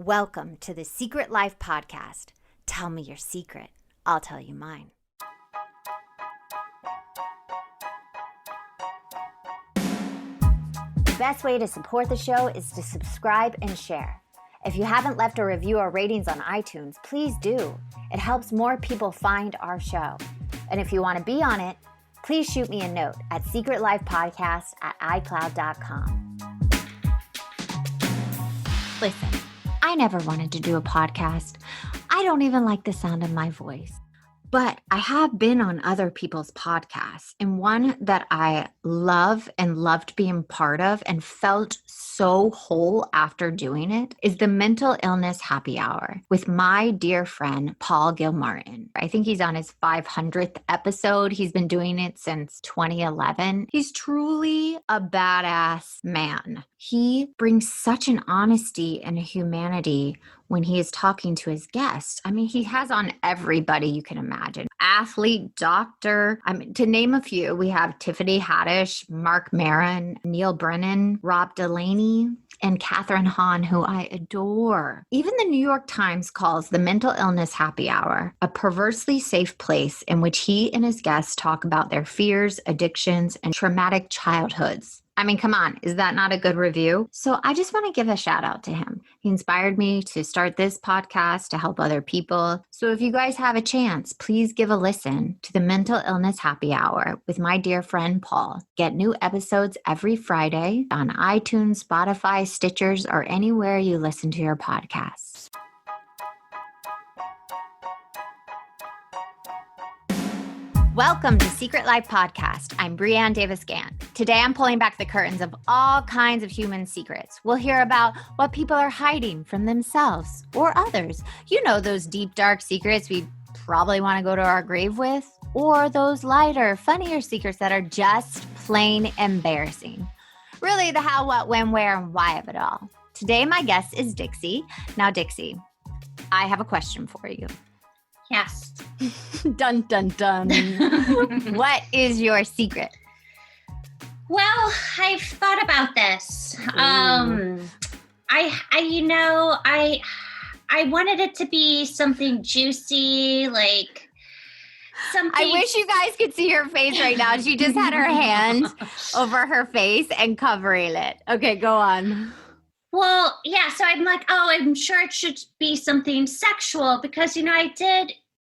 Welcome to the Secret Life Podcast. Tell me your secret. I'll tell you mine. The best way to support the show is to subscribe and share. If you haven't left a review or ratings on iTunes, please do. It helps more people find our show. And if you want to be on it, please shoot me a note at secretlifepodcast@icloud.com. Listen, I never wanted to do a podcast. I don't even like the sound of my voice. But I have been on other people's podcasts, and one that I love and loved being part of and felt so whole after doing it is the Mental Illness Happy Hour with my dear friend, Paul Gilmartin. I think he's on his 500th episode. He's been doing it since 2011. He's truly a badass man. He brings such an honesty and a humanity when he is talking to his guests. I mean, he has on everybody you can imagine. Athlete, doctor, to name a few, we have Tiffany Haddish, Mark Maron, Neil Brennan, Rob Delaney, and Catherine Hahn, who I adore. Even the New York Times calls the Mental Illness Happy Hour a perversely safe place in which he and his guests talk about their fears, addictions, and traumatic childhoods. I mean, come on, is that not a good review? So I just want to give a shout out to him. He inspired me to start this podcast to help other people. So if you guys have a chance, please give a listen to the Mental Illness Happy Hour with my dear friend Paul. Get new episodes every Friday on iTunes, Spotify, Stitchers, or anywhere you listen to your podcasts. Welcome to Secret Life Podcast. I'm Brianne Davis-Gann. Today I'm pulling back the curtains of all kinds of human secrets. We'll hear about what people are hiding from themselves or others. You know, those deep, dark secrets we probably want to go to our grave with, or those lighter, funnier secrets that are just plain embarrassing. Really the how, what, when, where, and why of it all. Today my guest is Dixie. Now, Dixie, I have a question for you. Yes. Dun, dun, dun. What is your secret? Well, I've thought about this. I wanted it to be something juicy, like something. I wish you guys could see her face right now. She just had her hand over her face and covering it. Okay, go on. Well, yeah, so I'm like, I'm sure it should be something sexual because,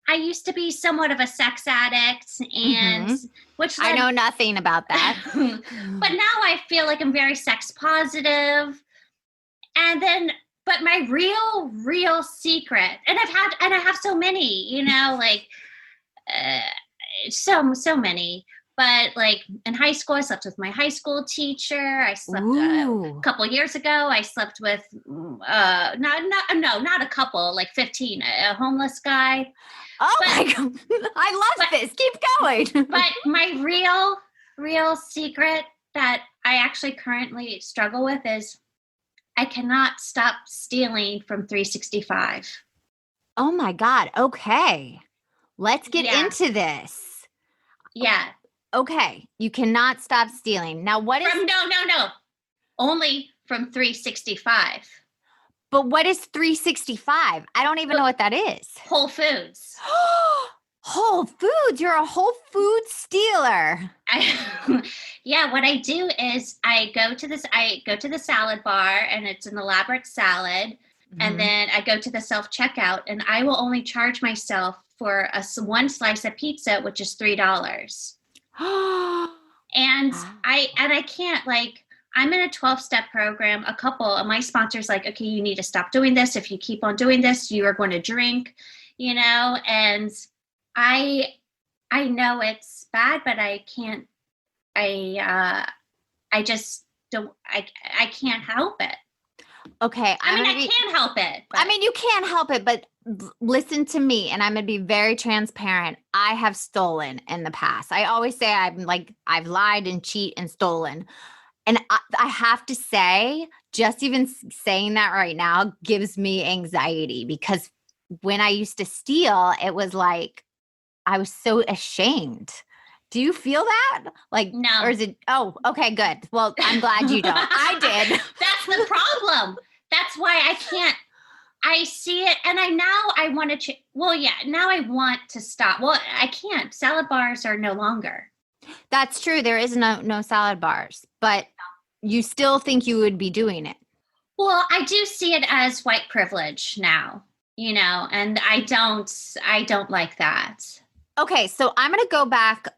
I used to be somewhat of a sex addict and which I know nothing about that. But now I feel like I'm very sex positive. But my real secret, and I have so many, so many. But like in high school, I slept with my high school teacher. I slept a couple years ago. I slept with not a couple, like 15, a homeless guy. Oh my God! I love this. Keep going. But my real secret that I actually currently struggle with is I cannot stop stealing from 365. Oh my God! Okay, let's get into this. Yeah. Okay, you cannot stop stealing. Now, what is... No. Only from 365. But what is 365? I don't even know what that is. Whole Foods. Whole Foods? You're a Whole Foods stealer. Yeah, what I do is I go to the salad bar and it's an elaborate salad. And then I go to the self-checkout and I will only charge myself for one slice of pizza, which is $3. And I can't, like, I'm in a 12-step program. A couple of my sponsors like, okay, you need to stop doing this. If you keep on doing this, you are going to drink, and I know it's bad, but I can't, I just don't, I can't help it. Okay. I can't help it. But. I mean, you can't help it, but listen to me, and I'm going to be very transparent. I have stolen in the past. I always say I've lied and cheat and stolen. And I have to say, just even saying that right now gives me anxiety because when I used to steal, it was like I was so ashamed. Do you feel that? Like, no. Or is it, oh, okay, good. Well, I'm glad you don't. I did. That's the problem. That's why I can't. I see it, and I want to. Well, yeah, now I want to stop. Well, I can't. Salad bars are no longer. That's true. There is no salad bars, but you still think you would be doing it. Well, I do see it as white privilege now, and I don't like that. Okay, so I'm going to go back.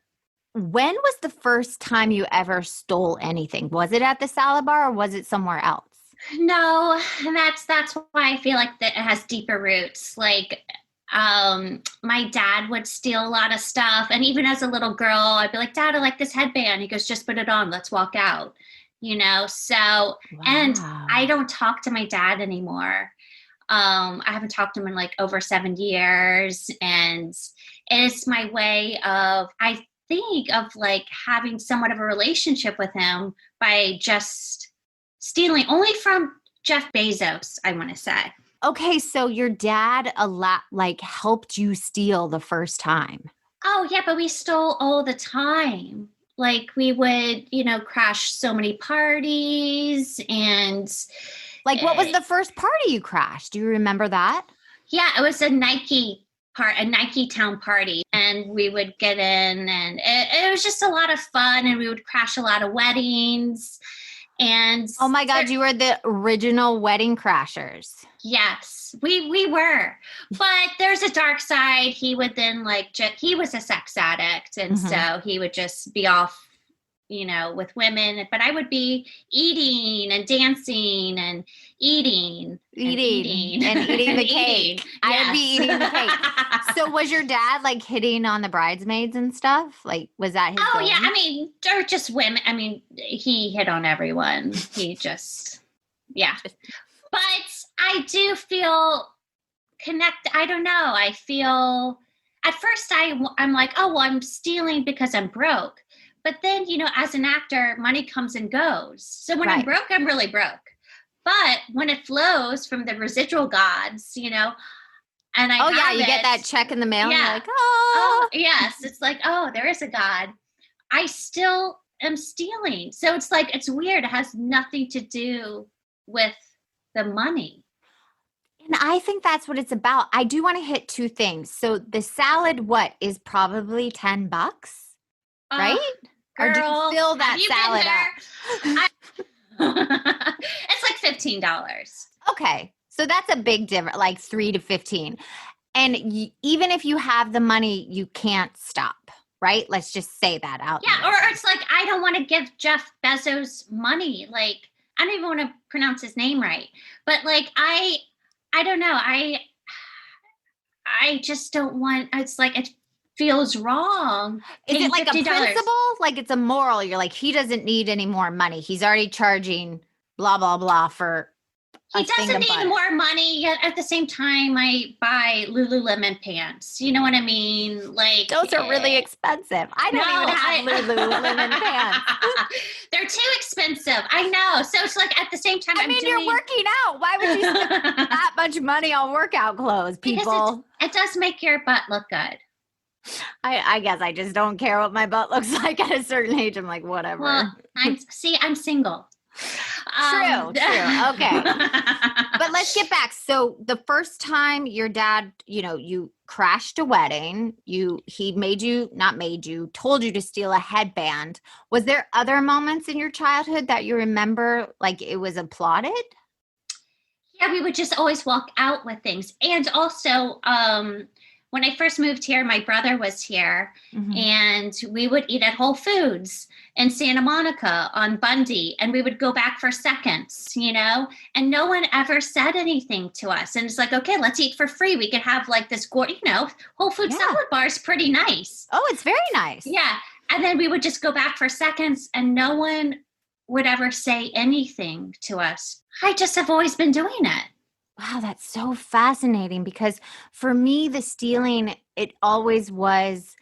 When was the first time you ever stole anything? Was it at the salad bar or was it somewhere else? No, and that's why I feel like that it has deeper roots. Like, my dad would steal a lot of stuff, and even as a little girl, I'd be like, "Dad, I like this headband." He goes, "Just put it on. Let's walk out." So, Wow. and I don't talk to my dad anymore. I haven't talked to him in like over 7 years, and it's my way of, I think, of like having somewhat of a relationship with him by just stealing only from Jeff Bezos, I want to say. Okay, so your dad helped you steal the first time. Oh, yeah, but we stole all the time. Like we would, crash so many parties and like what was the first party you crashed? Do you remember that? Yeah, it was a Nike town party, and we would get in, and it was just a lot of fun, and we would crash a lot of weddings. And oh my God, you were the original wedding crashers. Yes, we were. But there's a dark side. He would then he was a sex addict, and so he would just be off, with women. But I would be eating and dancing and eating and eating the cake. Yes. I would be eating the cake. So was your dad like hitting on the bridesmaids and stuff? Like, was that his game? Yeah. I mean, or just women. I mean, he hit on everyone. He just, yeah. But I do feel connected. I don't know. I feel, at first I'm like, oh, well, I'm stealing because I'm broke. But then, as an actor, money comes and goes. So when I'm broke, I'm really broke. But when it flows from the residual gods, and you get that check in the mail. Yeah. And you're like, oh, yes. It's like, oh, there is a God. I still am stealing. So it's like, it's weird. It has nothing to do with the money. And I think that's what it's about. I do want to hit two things. So the salad, is probably $10, right? Girl, or do you fill that salad up? It's like $15. Okay. So that's a big difference, like 3 to 15. And even if you have the money, you can't stop, right? Let's just say that out there. Yeah, or it's like, I don't want to give Jeff Bezos money. Like, I don't even want to pronounce his name right. But like, I don't know. I just don't want, it's like, it feels wrong. Is it like $50. A principle? Like it's a moral. You're like, he doesn't need any more money. He's already charging blah, blah, blah for he doesn't need more money, yet at the same time I buy Lululemon pants. You know what I mean? Like those are really expensive. I don't even have Lululemon pants. They're too expensive. I know. So it's like at the same time you're working out. Why would you spend that much money on workout clothes, people? Because it does make your butt look good. I guess I just don't care what my butt looks like at a certain age. I'm like, whatever. Well, I'm single. True. Okay. But let's get back. So the first time your dad, you crashed a wedding, he told you to steal a headband. Was there other moments in your childhood that you remember, like it was applauded? Yeah, we would just always walk out with things. And also, when I first moved here, my brother was here, and we would eat at Whole Foods in Santa Monica on Bundy, and we would go back for seconds, and no one ever said anything to us. And it's like, okay, let's eat for free. We could have like this, Whole Foods salad bar is pretty nice. Oh, it's very nice. Yeah. And then we would just go back for seconds, and no one would ever say anything to us. I just have always been doing it. Wow, that's so fascinating, because for me, the stealing, it always was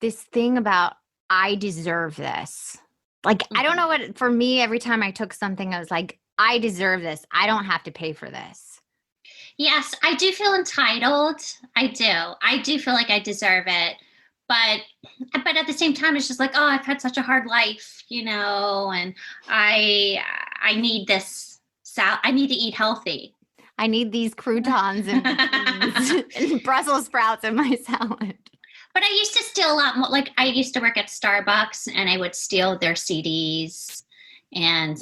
this thing about, I deserve this. Like, I don't know what, for me, every time I took something, I was like, I deserve this. I don't have to pay for this. Yes, I do feel entitled. I do. I do feel like I deserve it. But at the same time, it's just like, oh, I've had such a hard life, and I need this. I need to eat healthy. I need these croutons and beans and Brussels sprouts in my salad. But I used to steal a lot more. Like I used to work at Starbucks and I would steal their CDs and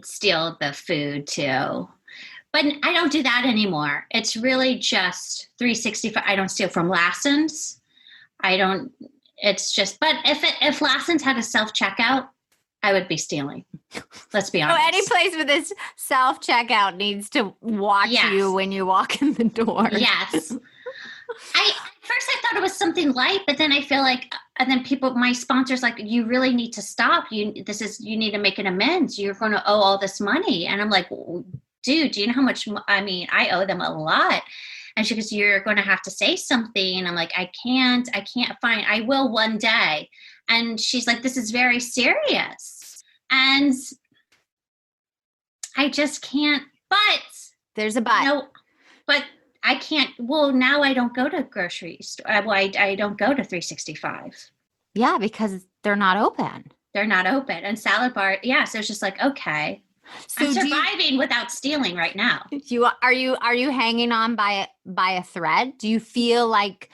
steal the food too. But I don't do that anymore. It's really just 365. I don't steal from Lassen's. It's just, but if Lassen's had a self-checkout, I would be stealing. Let's be honest. So any place with this self-checkout needs to watch you when you walk in the door. Yes. At first I thought it was something light, but then I feel like, and then my sponsors like, you really need to stop. You need to make an amends. You're going to owe all this money. And I'm like, dude, do you know how much, I owe them a lot. And she goes, you're going to have to say something. And I'm like, I can't find, I will one day. And she's like, this is very serious. And I just can't, but. There's a but. No, but I can't, well, now I don't go to grocery store. I don't go to 365. Yeah, because they're not open. They're not open. And salad bar, so it's just like, okay. So I'm surviving without stealing right now. Are you hanging on by a thread? Do you feel like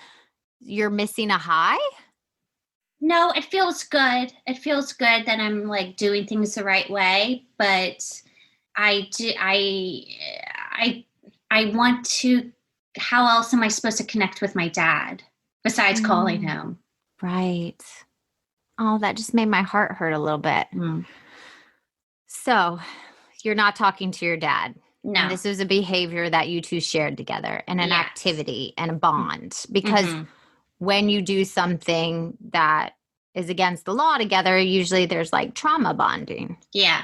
you're missing a high? No, it feels good. It feels good that I'm like doing things the right way, but I want to, how else am I supposed to connect with my dad besides calling him? Right. Oh, that just made my heart hurt a little bit. So you're not talking to your dad. No. And this is a behavior that you two shared together and an activity and a bond. Because when you do something that is against the law together, usually there's like trauma bonding. Yeah.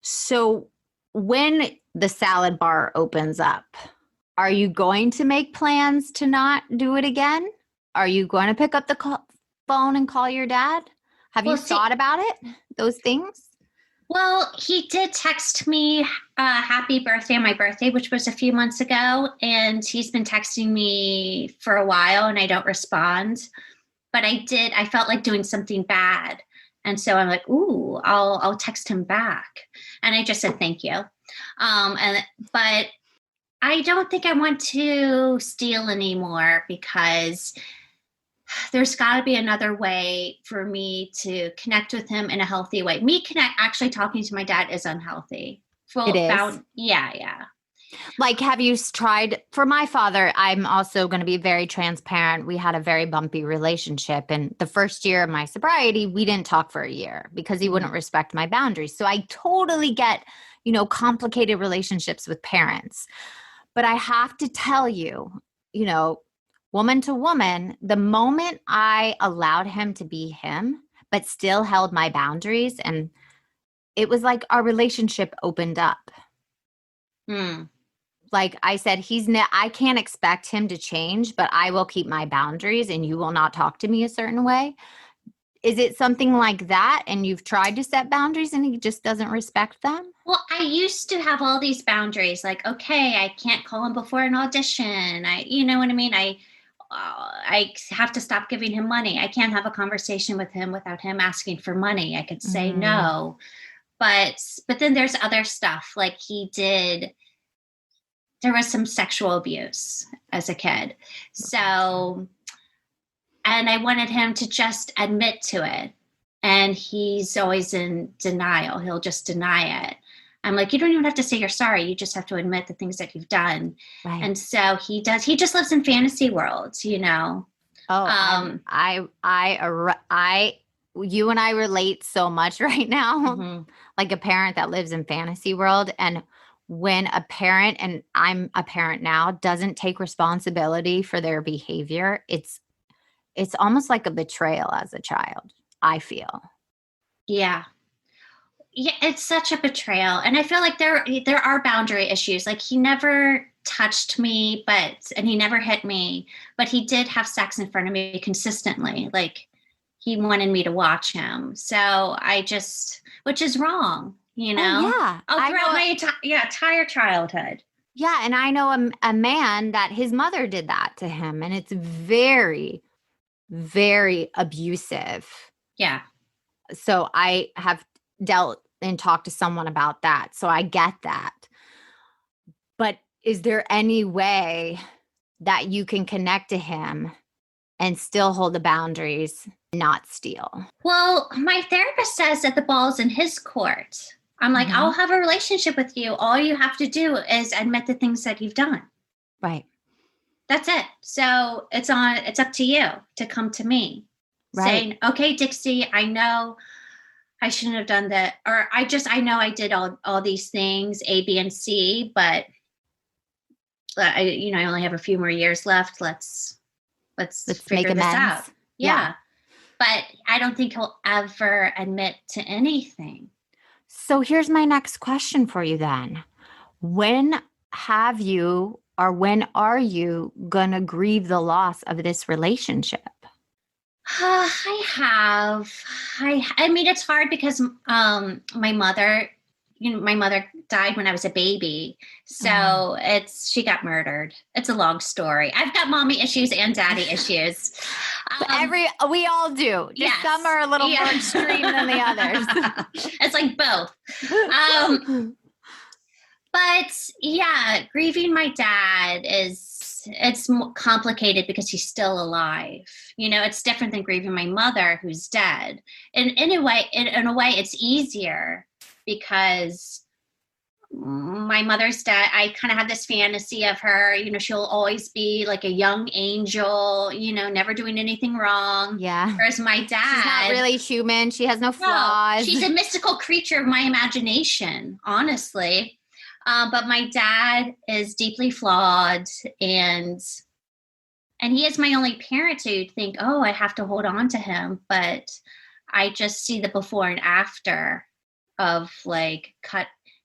So when the salad bar opens up, are you going to make plans to not do it again? Are you going to pick up the phone and call your dad? Have you thought about it? Those things? Well, he did text me happy birthday on my birthday, which was a few months ago. And he's been texting me for a while and I don't respond. But I felt like doing something bad. And so I'm like, ooh, I'll text him back. And I just said, thank you. But I don't think I want to steal anymore because there's got to be another way for me to connect with him in a healthy way. Actually talking to my dad is unhealthy. It is. Yeah. Like, have you tried, for my father, I'm also going to be very transparent. We had a very bumpy relationship. And the first year of my sobriety, we didn't talk for a year because he wouldn't respect my boundaries. So I totally get, complicated relationships with parents. But I have to tell you, woman to woman, the moment I allowed him to be him, but still held my boundaries, and it was like our relationship opened up. Like I said, I can't expect him to change, but I will keep my boundaries and you will not talk to me a certain way. Is it something like that? And you've tried to set boundaries and he just doesn't respect them? Well, I used to have all these boundaries, like, okay, I can't call him before an audition. You know what I mean? I have to stop giving him money. I can't have a conversation with him without him asking for money. I could say no, but then there's other stuff like there was some sexual abuse as a kid. So, and I wanted him to just admit to it. And he's always in denial. He'll just deny it. I'm like, you don't even have to say you're sorry. You just have to admit the things that you've done. Right. And so he does. He just lives in fantasy worlds, Oh, you and I relate so much right now, like a parent that lives in fantasy world. And when a parent, and I'm a parent now, doesn't take responsibility for their behavior, it's almost like a betrayal as a child, I feel. Yeah. Yeah, it's such a betrayal. And I feel like there are boundary issues. Like he never touched me, and he never hit me, but he did have sex in front of me consistently. Like he wanted me to watch him. So which is wrong, Oh, yeah. Throughout my entire childhood. Yeah. And I know a man that his mother did that to him, and it's very, very abusive. Yeah. So I have dealt and talked to someone about that. So I get that. But is there any way that you can connect to him and still hold the boundaries, not steal? Well, my therapist says that the ball's in his court. I'm like, Mhm. I'll have a relationship with you. All you have to do is admit the things that you've done. Right. That's it. So it's up to you to come to me Right. saying, okay, Dixie, I know I shouldn't have done that. Or I know I did all these things, A, B, and C, but I only have a few more years left. Let's Let's make figure this out. amends. Yeah. Yeah. But I don't think he'll ever admit to anything. So here's my next question for you then. When when are you gonna grieve the loss of this relationship? I have. I mean, it's hard because my mother, my mother died when I was a baby. So she got murdered. It's a long story. I've got mommy issues and daddy issues. We all do. Just Yes. some are a little more extreme than the others. It's like both. But yeah, grieving my dad it's more complicated because he's still alive. It's different than grieving my mother who's dead. And in a way, it's easier because my mother's dead. I kind of have this fantasy of her, she'll always be like a young angel, never doing anything wrong. Yeah. Whereas my dad, she's not really human. She has no no, flaws. she's a mystical creature of my imagination, honestly. But my dad is deeply flawed, and he is my only parent to think, oh, I have to hold on to him. But I just see the before and after of like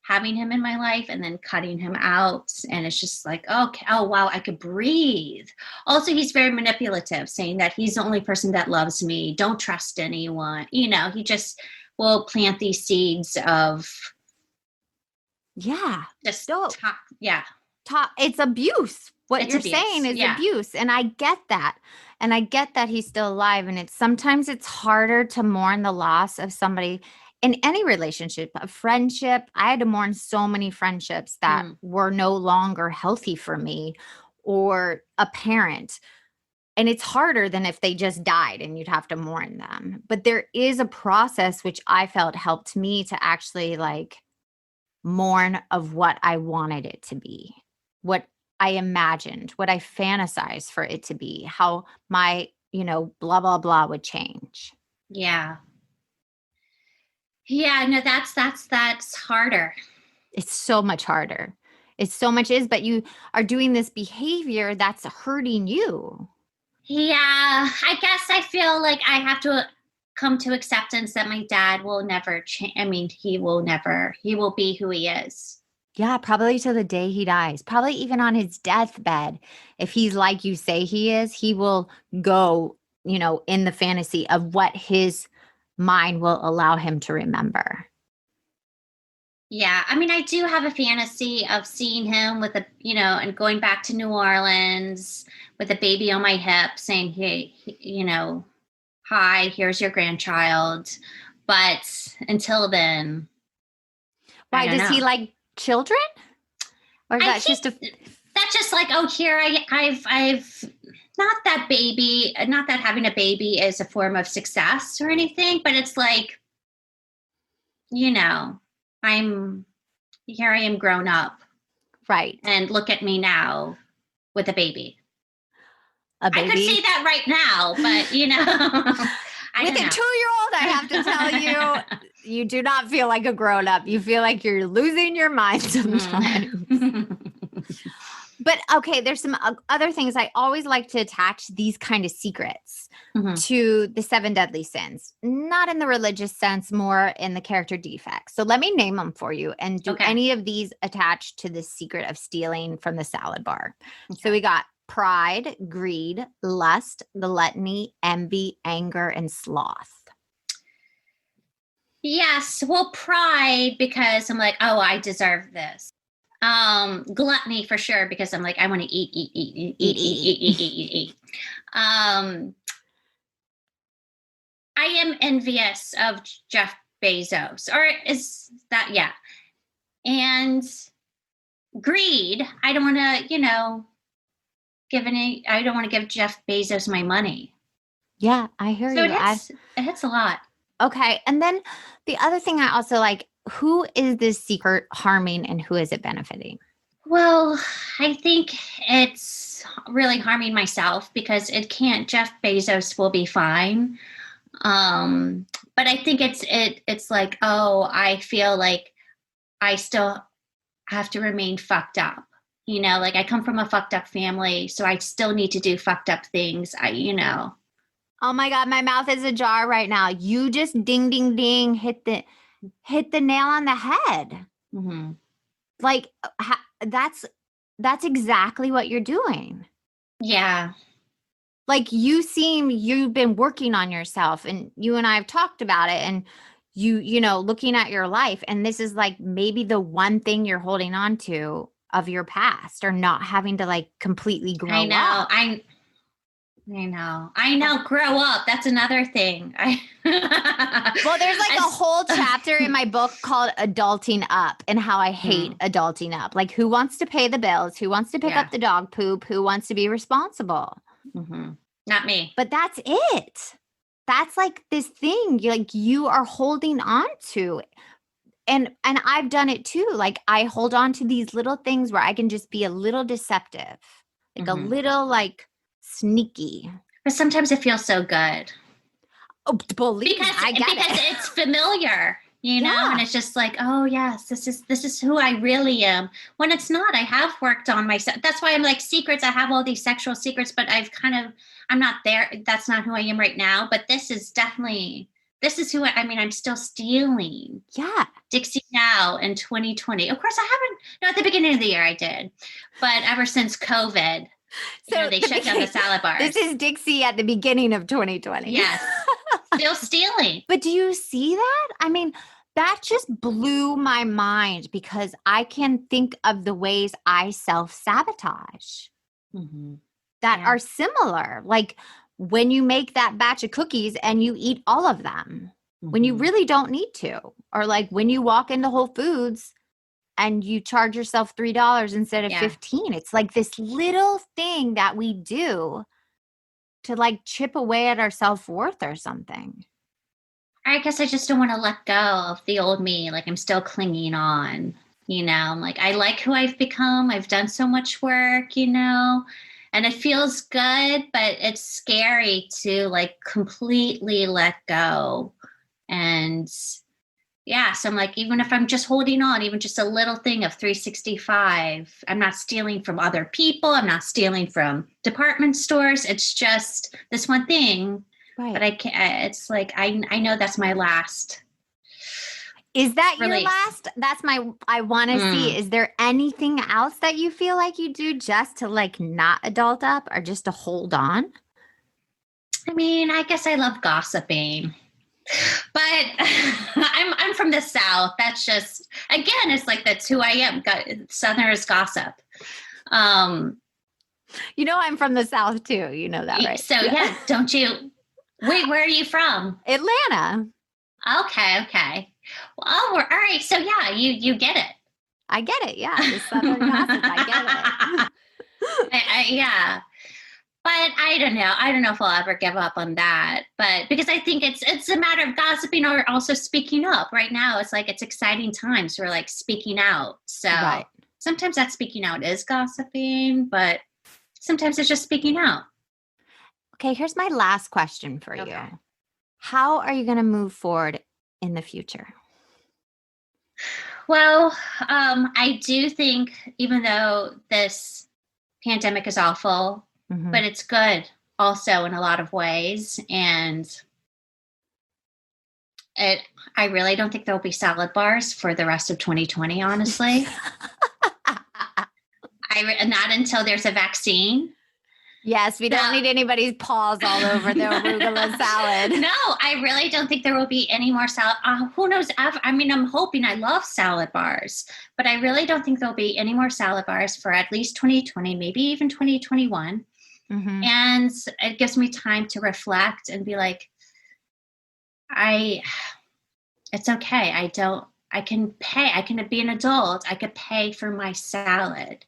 having him in my life and then cutting him out. And it's just like, okay, oh, wow, I could breathe. Also, he's very manipulative, saying that he's the only person that loves me. Don't trust anyone. He just will plant these seeds of, yeah. just It's abuse. What It's you're abuse. saying is Yeah. abuse. And I get that. And I get that he's still alive. And sometimes it's harder to mourn the loss of somebody in any relationship, a friendship. I had to mourn so many friendships that were no longer healthy for me, or a parent. And it's harder than if they just died and you'd have to mourn them. But there is a process which I felt helped me to actually like mourn of what I wanted it to be, what I imagined, what I fantasized for it to be, how my, blah, blah, blah would change. Yeah. Yeah, no, that's harder. It's so much harder. It's so much but you are doing this behavior that's hurting you. Yeah, I guess I feel like I have to come to acceptance that my dad will never change. I mean, he will be who he is. Yeah, probably till the day he dies. Probably even on his deathbed. If he's like you say he is, he will go, in the fantasy of what his mind will allow him to remember. Yeah, I mean, I do have a fantasy of seeing him with and going back to New Orleans with a baby on my hip saying, hey, hi, here's your grandchild. But until then, Why does he like children? Or that's just that's just like, oh, here I've not that having a baby is a form of success or anything, but it's like, I am grown up. Right. And look at me now with a baby. A baby? I could say that right now, but with a 2-year-old, I have to tell you, you do not feel like a grown up. You feel like you're losing your mind sometimes. But okay, there's some other things. I always like to attach these kind of secrets to the 7 deadly sins, not in the religious sense, more in the character defects. So let me name them for you. And do any of these attach to the secret of stealing from the salad bar? Okay. So we got pride, greed, lust, gluttony, envy, anger, and sloth. Yes. Well, pride, because I'm like, oh, I deserve this. Gluttony for sure, because I'm like, I want to eat. I am envious of Jeff Bezos, or is that, yeah. And greed. I don't want to, I don't want to give Jeff Bezos my money. Yeah, I hear So you. it hits a lot. Okay. And then the other thing I also like, who is this secret harming and who is it benefiting? Well, I think it's really harming myself because Jeff Bezos will be fine. But I think it's like, oh, I feel like I still have to remain fucked up. Like I come from a fucked up family, so I still need to do fucked up things. Oh my God, my mouth is ajar right now. You just ding, ding, ding, hit the nail on the head. Mm-hmm. Like that's exactly what you're doing. Yeah. Like you've been working on yourself, and you and I have talked about it, and looking at your life, and this is like maybe the one thing you're holding on to of your past, or not having to like completely grow I know. up. I know. Grow up. That's another thing. Well, there's like a whole chapter in my book called Adulting Up, and how I hate adulting up. Like, who wants to pay the bills? Who wants to pick up the dog poop? Who wants to be responsible? Mm-hmm. Not me. But that's it. That's like this thing you are holding on to. And I've done it too. Like, I hold on to these little things where I can just be a little deceptive, like a little like sneaky. But sometimes it feels so good. Oh, believe me, I get because it. It's familiar, and it's just like, oh yes, this is who I really am. When it's not, I have worked on myself. That's why I'm like secrets. I have all these sexual secrets, but I'm not there. That's not who I am right now. But this is who I'm still stealing. Yeah. Dixie now in 2020. Of course, I haven't. No, at the beginning of the year I did, but ever since COVID. So they shut down the salad bars. This is Dixie at the beginning of 2020. Yes. Still stealing. But do you see that? I mean, that just blew my mind, because I can think of the ways I self-sabotage that are similar. Like when you make that batch of cookies and you eat all of them when you really don't need to. Or like when you walk into Whole Foods and you charge yourself $3 instead of $15. It's like this little thing that we do to like chip away at our self-worth or something. I guess I just don't want to let go of the old me. Like I'm still clinging on, I'm like, I like who I've become. I've done so much work, and it feels good, but it's scary to like completely let go. And so I'm like, even if I'm just holding on, even just a little thing of 365, I'm not stealing from other people. I'm not stealing from department stores. It's just this one thing. Right. But I can't, it's like, I know that's my last. Is that release. Your last? That's I want to see. Is there anything else that you feel like you do just to like not adult up, or just to hold on? I mean, I guess I love gossiping. But I'm from the South. That's just, again, it's like, that's who I am. Southerners gossip. I'm from the South too. You know that, right? So don't you? Wait, where are you from? Atlanta. Okay. Well, all right. So you get it. I get it. Yeah, the Southern gossip. I get it. Yeah. But I don't know. I don't know if I'll ever give up on that. But because I think it's a matter of gossiping or also speaking up. Right now, it's like it's exciting times. We're like speaking out. So sometimes that speaking out is gossiping, but sometimes it's just speaking out. Okay, here's my last question for you. How are you going to move forward in the future? Well, I do think, even though this pandemic is awful, but it's good also in a lot of ways. And I really don't think there'll be salad bars for the rest of 2020, honestly. Not until there's a vaccine. Yes, we don't need anybody's paws all over the arugula salad. No, I really don't think there will be any more salad. Who knows? I'm hoping. I love salad bars, but I really don't think there'll be any more salad bars for at least 2020, maybe even 2021. And it gives me time to reflect and be like, it's okay. I can be an adult. I could pay for my salad.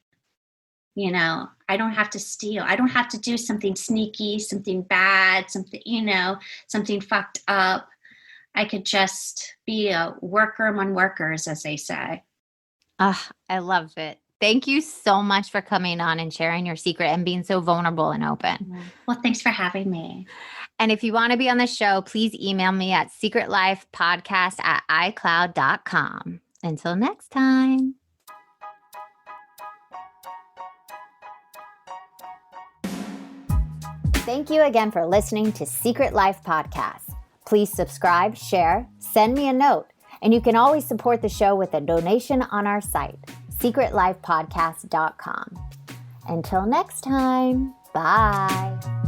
You know, I don't have to steal. I don't have to do something sneaky, something bad, something, you know, something fucked up. I could just be a worker among workers, as they say. I love it. Thank you so much for coming on and sharing your secret and being so vulnerable and open. Well, thanks for having me. And if you want to be on the show, please email me at secretlifepodcast@icloud.com. Until next time. Thank you again for listening to Secret Life Podcast. Please subscribe, share, send me a note, and you can always support the show with a donation on our site, secretlifepodcast.com. Until next time, bye.